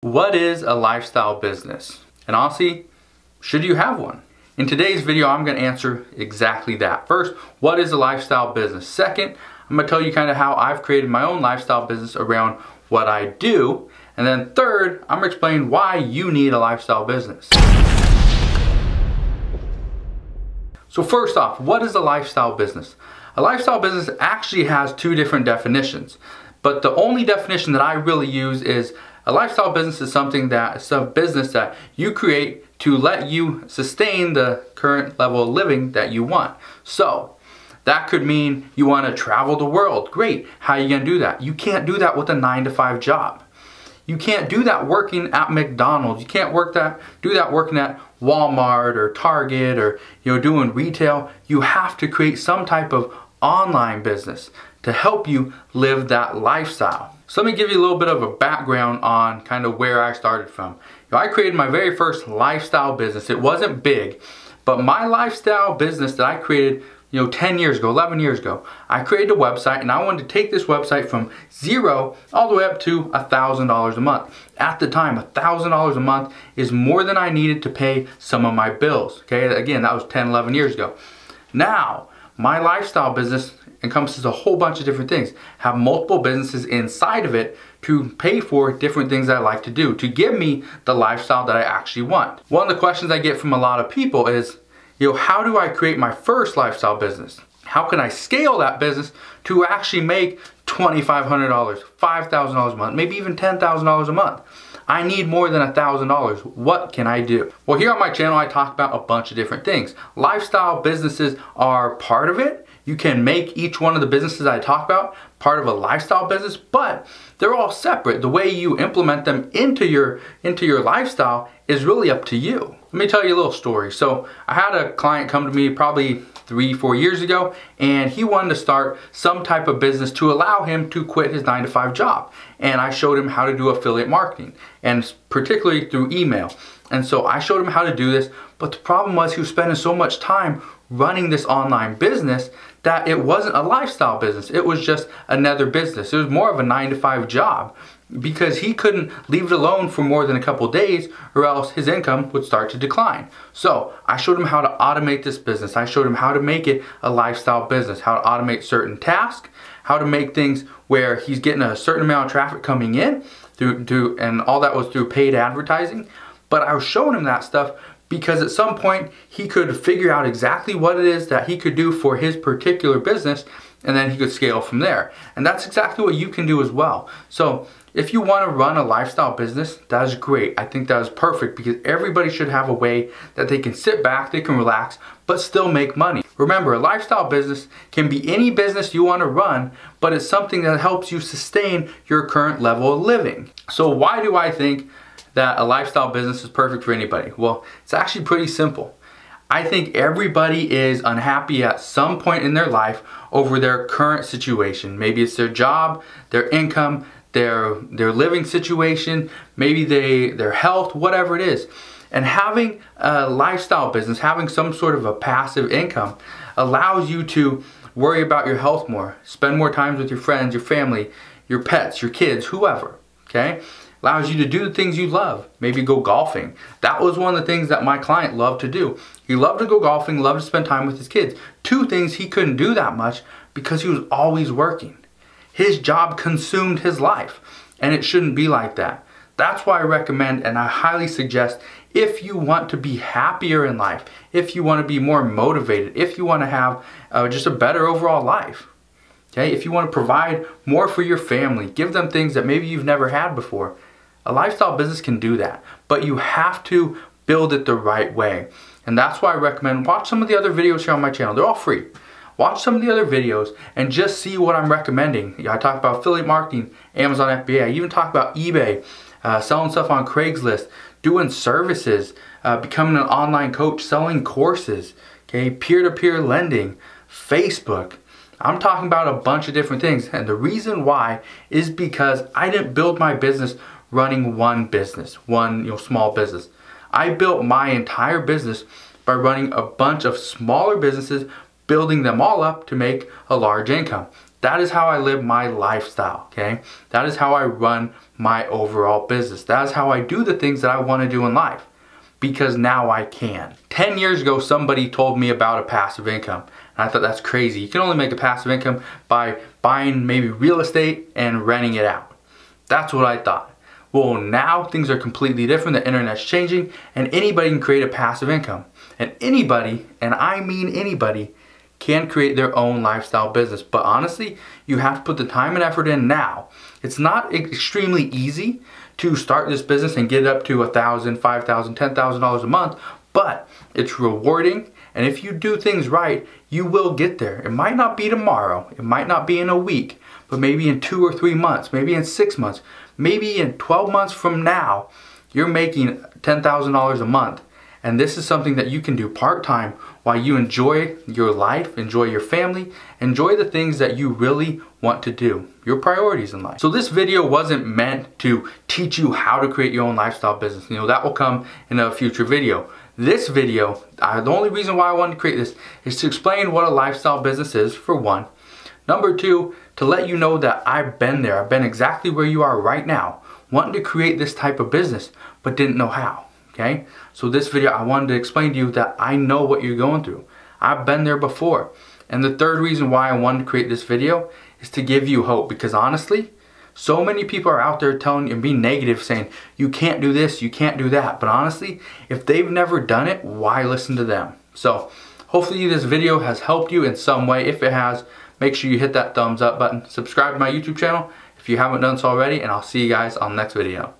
What is a lifestyle business? And honestly, should you have one? In today's video, I'm going to answer exactly that. First, what is a lifestyle business? Second, I'm going to tell you kind of how I've created my own lifestyle business around what I do. And then third, I'm going to explain why you need a lifestyle business. So first off, what is a lifestyle business? A lifestyle business actually has two different definitions, but the only definition that I really use is a lifestyle business is it's a business that you create to let you sustain the current level of living that you want. So that could mean you want to travel the world. Great. How are you going to do that? You can't do that with a 9-to-5 job. You can't do that working at McDonald's. You can't do that working at Walmart or Target or doing retail. You have to create some type of online business to help you live that lifestyle. So let me give you a little bit of a background on kind of where I started from. I created my very first lifestyle business. It wasn't big, but my lifestyle business that I created 10 years ago, 11 years ago, I created a website and I wanted to take this website from zero all the way up to $1,000 a month. At the time, $1,000 a month is more than I needed to pay some of my bills. Okay, again, that was 10, 11 years ago. Now, my lifestyle business encompasses a whole bunch of different things. Have multiple businesses inside of it to pay for different things I like to do, to give me the lifestyle that I actually want. One of the questions I get from a lot of people is, how do I create my first lifestyle business? How can I scale that business to actually make $2,500, $5,000 a month, maybe even $10,000 a month? I need more than $1,000. What can I do? Well, here on my channel, I talk about a bunch of different things. Lifestyle businesses are part of it. You can make each one of the businesses I talk about part of a lifestyle business, but they're all separate. The way you implement them into your lifestyle is really up to you. Let me tell you a little story. So I had a client come to me probably 3-4 years ago, and he wanted to start some type of business to allow him to quit his 9-to-5 job. And I showed him how to do affiliate marketing, and particularly through email. And so I showed him how to do this, but the problem was he was spending so much time running this online business that it wasn't a lifestyle business. It was just another business. It was more of a 9-to-5 job because he couldn't leave it alone for more than a couple days or else his income would start to decline. So I showed him how to automate this business. I showed him how to make it a lifestyle business, how to automate certain tasks, how to make things where he's getting a certain amount of traffic coming in and all that was through paid advertising. But I was showing him that stuff because at some point he could figure out exactly what it is that he could do for his particular business, and then he could scale from there. And that's exactly what you can do as well. So if you want to run a lifestyle business, that is great. I think that is perfect because everybody should have a way that they can sit back, they can relax, but still make money. Remember, a lifestyle business can be any business you want to run, but it's something that helps you sustain your current level of living. So why do I think that a lifestyle business is perfect for anybody? Well, it's actually pretty simple. I think everybody is unhappy at some point in their life over their current situation. Maybe it's their job, their income, their living situation, maybe their health, whatever it is. And having a lifestyle business, having some sort of a passive income allows you to worry about your health more, spend more time with your friends, your family, your pets, your kids, whoever, okay? Allows you to do the things you love. Maybe go golfing. That was one of the things that my client loved to do. He loved to go golfing, loved to spend time with his kids. Two things he couldn't do that much because he was always working. His job consumed his life, and it shouldn't be like that. That's why I recommend and I highly suggest, if you want to be happier in life, if you want to be more motivated, if you want to have just a better overall life, okay? If you want to provide more for your family, give them things that maybe you've never had before, a lifestyle business can do that, but you have to build it the right way. And that's why I recommend watch some of the other videos here on my channel. They're all free. Watch some of the other videos and just see what I'm recommending. I talk about affiliate marketing, Amazon FBA. I even talk about eBay, selling stuff on Craigslist, doing services, becoming an online coach, selling courses, okay, peer-to-peer lending, Facebook. I'm talking about a bunch of different things, and the reason why is because I didn't build my business running one business, one small business. I built my entire business by running a bunch of smaller businesses, building them all up to make a large income. That is how I live my lifestyle, okay? That is how I run my overall business. That is how I do the things that I want to do in life, because now I can. 10 years ago, somebody told me about a passive income. And I thought that's crazy. You can only make a passive income by buying maybe real estate and renting it out. That's what I thought. Well, now things are completely different. The internet's changing and anybody can create a passive income. And anybody, and I mean anybody, can create their own lifestyle business. But honestly, you have to put the time and effort in now. It's not extremely easy to start this business and get up to $1,000, $5,000, $10,000 a month, but it's rewarding. And if you do things right, you will get there. It might not be tomorrow, it might not be in a week, but maybe in 2 or 3 months, maybe in 6 months, maybe in 12 months from now, you're making $10,000 a month. And this is something that you can do part-time while you enjoy your life, enjoy your family, enjoy the things that you really want to do, your priorities in life. So this video wasn't meant to teach you how to create your own lifestyle business. You know, that will come in a future video. This video, the only reason why I wanted to create this is to explain what a lifestyle business is, for one. Number two, to let you know that I've been there. I've been exactly where you are right now, wanting to create this type of business, but didn't know how. Okay, so this video I wanted to explain to you that I know what you're going through. I've been there before. And the third reason why I wanted to create this video is to give you hope, because honestly, so many people are out there telling you and being negative, saying you can't do this, you can't do that. But honestly, if they've never done it, why listen to them? So hopefully this video has helped you in some way. If it has, make sure you hit that thumbs up button, subscribe to my YouTube channel if you haven't done so already, and I'll see you guys on the next video.